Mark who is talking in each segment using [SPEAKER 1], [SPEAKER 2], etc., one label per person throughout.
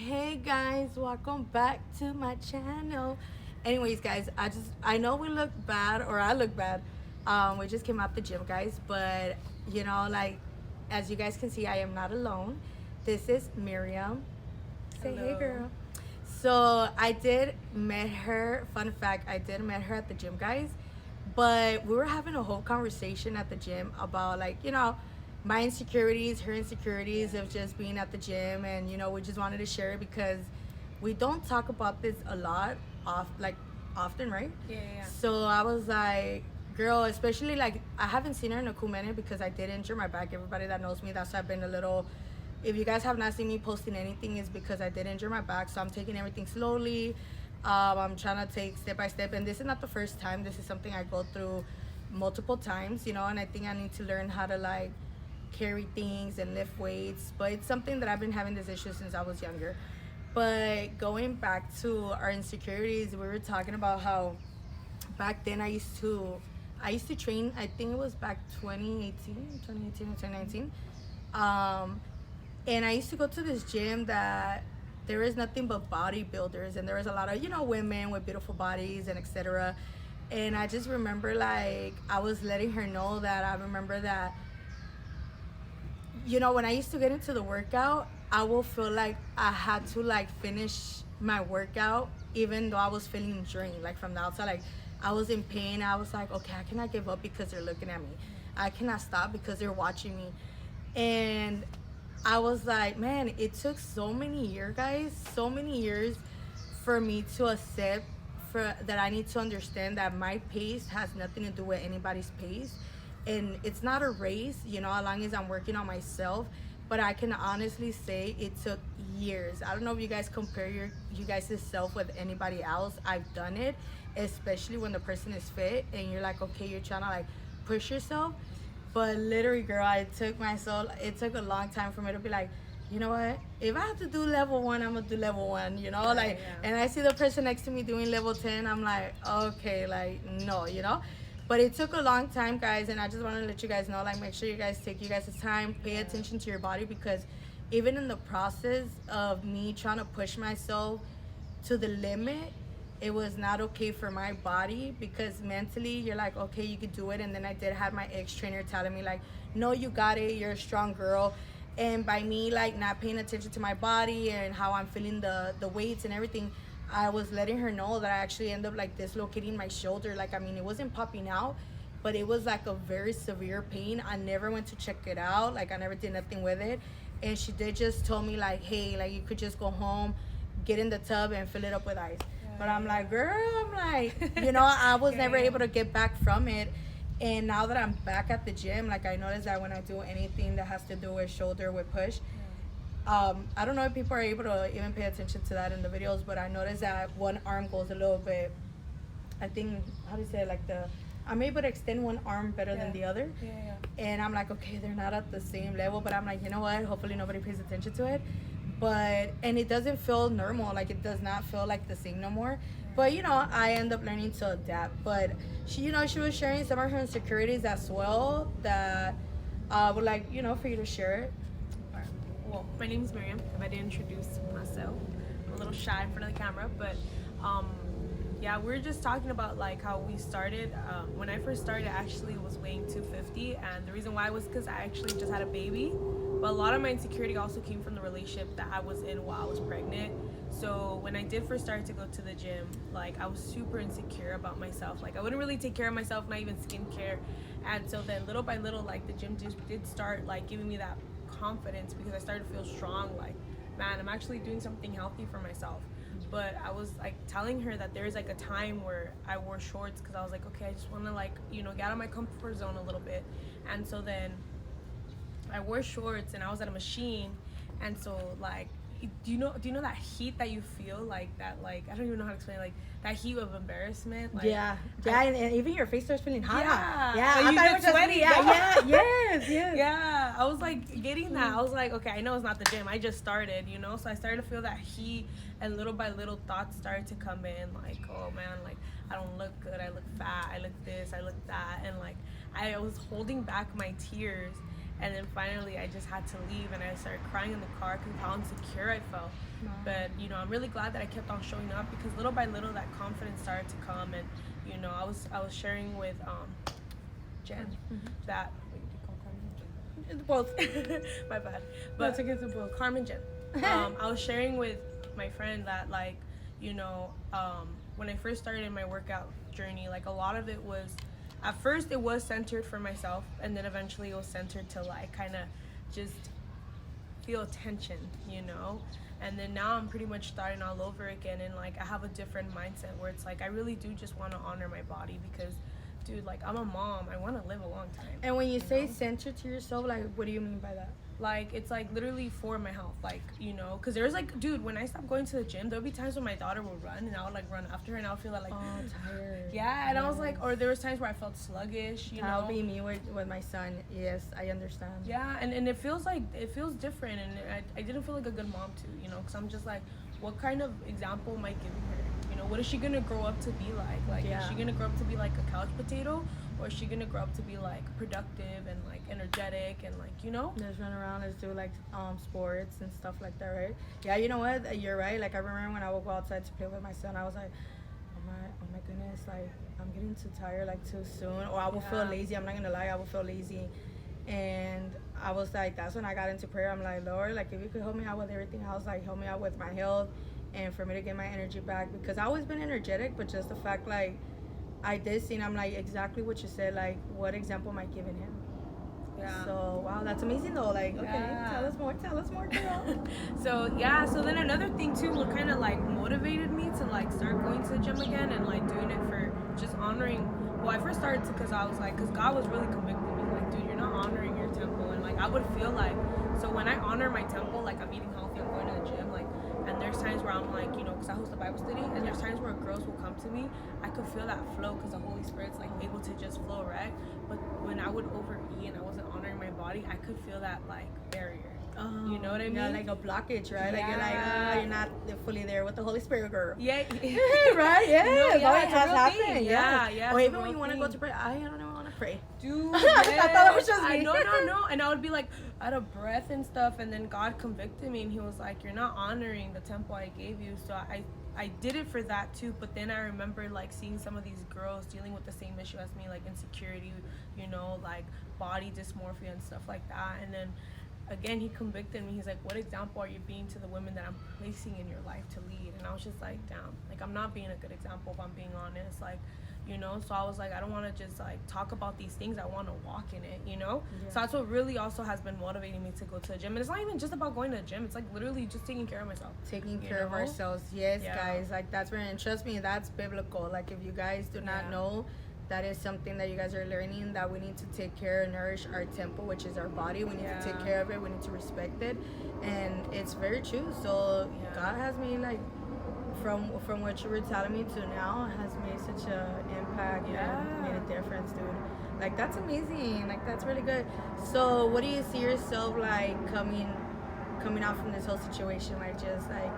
[SPEAKER 1] Hey guys, welcome back to my channel. Anyways, guys, I know we look bad or I look bad. We just came out the gym, guys, but like as you guys can see, I am not alone. This is Miriam. Say hey,
[SPEAKER 2] Hello.
[SPEAKER 1] girl. So I did met her. Fun fact: I did met her at the gym, guys. But we were having a whole conversation at the gym about my insecurities, her insecurities of just being at the gym, and we just wanted to share it because we don't talk about this a lot, often, right?
[SPEAKER 2] Yeah.
[SPEAKER 1] So I was like, girl, especially like I haven't seen her in a cool minute because I did injure my back. Everybody that knows me, that's why I've been a little. If you guys have not seen me posting anything, it's because I did injure my back. So I'm taking everything slowly. I'm trying to take step by step, and this is not the first time. This is something I go through multiple times, and I think I need to learn how to like carry things and lift weights. But it's something that I've been having this issue since I was younger. But going back to our insecurities, we were talking about how back then I used to train. I think it was back 2018 or 2019. um and I used to go to this gym that there is nothing but bodybuilders, and there was a lot of women with beautiful bodies and etc. And I just remember like I was letting her know that I remember that when I used to get into the workout, I will feel like I had to like finish my workout even though I was feeling drained, like from the outside. Like I was in pain. I was like, okay, I cannot give up because they're looking at me. I cannot stop because they're watching me. And I was like, man, it took so many years, guys, so many years for me to accept for that I need to understand that my pace has nothing to do with anybody's pace, and it's not a race, as long as I'm working on myself. But I can honestly say it took years. I don't know if you guys compare you guys' self with anybody else. I've done it, especially when the person is fit and you're like, okay, you're trying to like push yourself. But literally, girl, it took a long time for me to be like, you know what? If I have to do level one, I'm gonna do level one,
[SPEAKER 2] Right,
[SPEAKER 1] like,
[SPEAKER 2] yeah.
[SPEAKER 1] and I see the person next to me doing level 10, I'm like, okay, like, no, But it took a long time, guys, and I just want to let you guys know, like, make sure you guys take you guys' time, pay
[SPEAKER 2] Yeah.
[SPEAKER 1] attention to your body, because even in the process of me trying to push myself to the limit, it was not okay for my body, because mentally you're like, okay, you could do it. And then I did have my ex trainer telling me like, no, you got it, you're a strong girl. And by me like not paying attention to my body and how I'm feeling the weights and everything, I was letting her know that I actually ended up like dislocating my shoulder. Like, I mean, it wasn't popping out, but it was like a very severe pain. I never went to check it out, like I never did nothing with it. And she did just tell me like, hey, like you could just go home, get in the tub and fill it up with ice. But I'm like, girl, I'm like, I was never
[SPEAKER 2] Yeah.
[SPEAKER 1] able to get back from it. And now that I'm back at the gym, like I noticed that when I do anything that has to do with shoulder, with push, I don't know if people are able to even pay attention to that in the videos, but I noticed that one arm goes a little bit, I think, how do you say it, like I'm able to extend one arm better than the other.
[SPEAKER 2] Yeah.
[SPEAKER 1] And I'm like, okay, they're not at the same level, but I'm like, you know what? Hopefully nobody pays attention to it. But and it doesn't feel normal, like it does not feel like the same no more. But I end up learning to adapt. But she was sharing some of her insecurities as well that I would like, for you to share it.
[SPEAKER 2] Alright. Well, my name is Miriam. If I didn't introduce myself, I'm a little shy in front of the camera, but um, yeah, we are just talking about like how we started. When I first started, I actually was weighing 250, and the reason why was because I actually just had a baby. But a lot of my insecurity also came from the relationship that I was in while I was pregnant. So when I did first start to go to the gym, like I was super insecure about myself. Like I wouldn't really take care of myself, not even skincare. And so then little by little, like the gym just did start like giving me that confidence because I started to feel strong. Like, man, I'm actually doing something healthy for myself. But I was like telling her that there's like a time where I wore shorts because I was like, okay, I just want to like get out of my comfort zone a little bit. And so then I wore shorts and I was at a machine, and so like, do you know that heat that you feel, like that, like I don't even know how to explain, like that heat of embarrassment, like
[SPEAKER 1] Yeah, and even your face starts feeling hot.
[SPEAKER 2] yeah,
[SPEAKER 1] I
[SPEAKER 2] like you
[SPEAKER 1] thought it
[SPEAKER 2] get
[SPEAKER 1] was just
[SPEAKER 2] sweaty,
[SPEAKER 1] me. Yeah,
[SPEAKER 2] no?
[SPEAKER 1] yes.
[SPEAKER 2] Yeah, I was like getting that. I was like, okay, I know it's not the gym. I just started, so I started to feel that heat, and little by little thoughts started to come in, like, oh man, like I don't look good. I look fat. I look this. I look that, and like I was holding back my tears. And then finally, I just had to leave, and I started crying in the car because of how insecure I felt.
[SPEAKER 1] Wow.
[SPEAKER 2] But I'm really glad that I kept on showing up, because little by little, that confidence started to come. And I was sharing with Jen that. Wait, did you call Carmen? Both. My bad. But
[SPEAKER 1] That's okay, both.
[SPEAKER 2] Carmen Jen. I was sharing with my friend that, like, when I first started my workout journey, like, a lot of it was, at first it was centered for myself, and then eventually it was centered to, like, kind of just feel tension, and then now I'm pretty much starting all over again, and, like, I have a different mindset where it's like I really do just want to honor my body, because, dude, like, I'm a mom, I want to live a long time.
[SPEAKER 1] And when you say center to yourself, like, what do you mean by that?
[SPEAKER 2] Like, it's, like, literally for my health, like, because there's, like, dude, when I stopped going to the gym, there'll be times when my daughter would run, and I would, like, run after her, and I would feel that, like,
[SPEAKER 1] tired.
[SPEAKER 2] Yeah, and I was like, or there was times where I felt sluggish,
[SPEAKER 1] That'll be me with my son. Yes, I understand.
[SPEAKER 2] Yeah, and it feels different, and I didn't feel like a good mom too, because I'm just like, what kind of example am I giving her? What is she gonna grow up to be like? Like, is she gonna grow up to be like a couch potato, or is she gonna grow up to be like productive and like energetic and like,
[SPEAKER 1] Just run around and do like sports and stuff like that, right? Yeah, you know what? You're right. Like, I remember when I would go outside to play with my son, I was like, oh my goodness, like, I'm getting too tired, like, too soon, or I will feel lazy. I'm not gonna lie, I will feel lazy. And I was like, that's when I got into prayer. I'm like, Lord, like, if you could help me out with everything else, like, help me out with my health, and for me to get my energy back, because I always been energetic, but just the fact, like, I did see, and I'm like, exactly what you said, like, what example am I giving him? Yeah. So, wow, that's amazing though. Like, okay, tell us more, girl.
[SPEAKER 2] So then another thing too, what kind of like motivated me to like start going to the gym again and like doing it for just honoring. Well, I first started because I was like, because God was really convicting me, like, dude, you're not honoring your temple, and like I would feel like, so when I honor my temple, like, I'm eating healthy, I'm going to the gym, like, and there's times where I'm like, because I host a Bible study, and there's times where girls will come to me, I could feel that flow because the Holy Spirit's like able to just flow, right? But when I would overeat and I wasn't honoring my body, I could feel that like barrier. You know what I mean?
[SPEAKER 1] Yeah, like a blockage, right? Like, you're like, you're not fully there with the Holy Spirit, girl.
[SPEAKER 2] Yeah.
[SPEAKER 1] Right? Yeah. It has happened.
[SPEAKER 2] Yeah.
[SPEAKER 1] Or even when you want to go to pray, I don't know, I want to pray.
[SPEAKER 2] Dude,
[SPEAKER 1] I thought it was just me.
[SPEAKER 2] No. And I would be like out of breath and stuff, and then God convicted me, and He was like, you're not honoring the temple I gave you. So I did it for that too, but then I remember like seeing some of these girls dealing with the same issue as me, like insecurity, like body dysmorphia and stuff like that. And then again, He convicted me. He's like, what example are you being to the women that I'm placing in your life to lead? And I was just like, damn, like, I'm not being a good example, if I'm being honest. Like, so I was like, I don't want to just like talk about these things, I want to walk in it, So that's what really also has been motivating me to go to the gym. And it's not even just about going to the gym, it's like literally just taking care of myself,
[SPEAKER 1] taking care of ourselves. Yes, guys, like, that's very, and trust me, that's biblical. Like, if you guys do not know, that is something that you guys are learning, that we need to take care and nourish our temple, which is our body. We need to take care of it, we need to respect it, and it's very true. So God has me, like, from what you were telling me to now, has made such an impact and made a difference, dude. Like, that's amazing. Like, that's really good. So what do you see yourself like coming out from this whole situation? Like, just like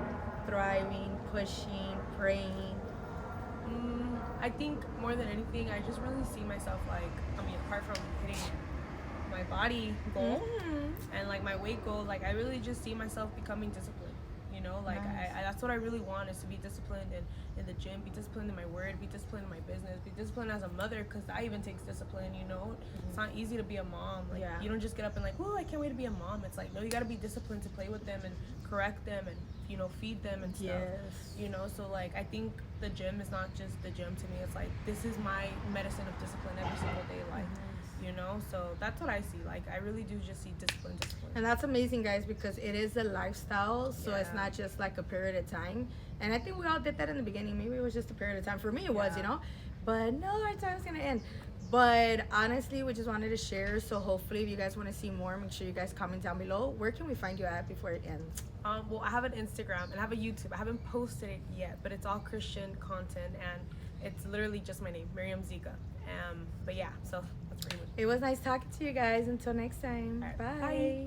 [SPEAKER 1] thriving, pushing, praying?
[SPEAKER 2] I think more than anything, I just really see myself like, apart from hitting my body goal and like my weight goal, like, I really just see myself becoming disciplined. Like, nice. I that's what I really want, is to be disciplined in the gym, be disciplined in my word, be disciplined in my business, be disciplined as a mother, because that even takes discipline. It's not easy to be a mom. Like, you don't just get up and like, oh, I can't wait to be a mom. It's like, no, you got to be disciplined to play with them and correct them and feed them and stuff. So like, I think the gym is not just the gym to me. It's like, this is my medicine of discipline every single day. Like, so that's what I see. Like, I really do just see discipline.
[SPEAKER 1] And that's amazing, guys, because it is a lifestyle. So it's not just like a period of time. And I think we all did that in the beginning. Maybe it was just a period of time. For me, it was, but no, our time's gonna end. But honestly, we just wanted to share. So hopefully, if you guys want to see more, make sure you guys comment down below. Where can we find you at before it ends?
[SPEAKER 2] Well, I have an Instagram and I have a YouTube. I haven't posted it yet, but it's all Christian content, and it's literally just my name, Miriam Zika. But yeah, so that's pretty much it.
[SPEAKER 1] It was nice talking to you guys. Until next time.
[SPEAKER 2] Right,
[SPEAKER 1] bye.
[SPEAKER 2] Bye.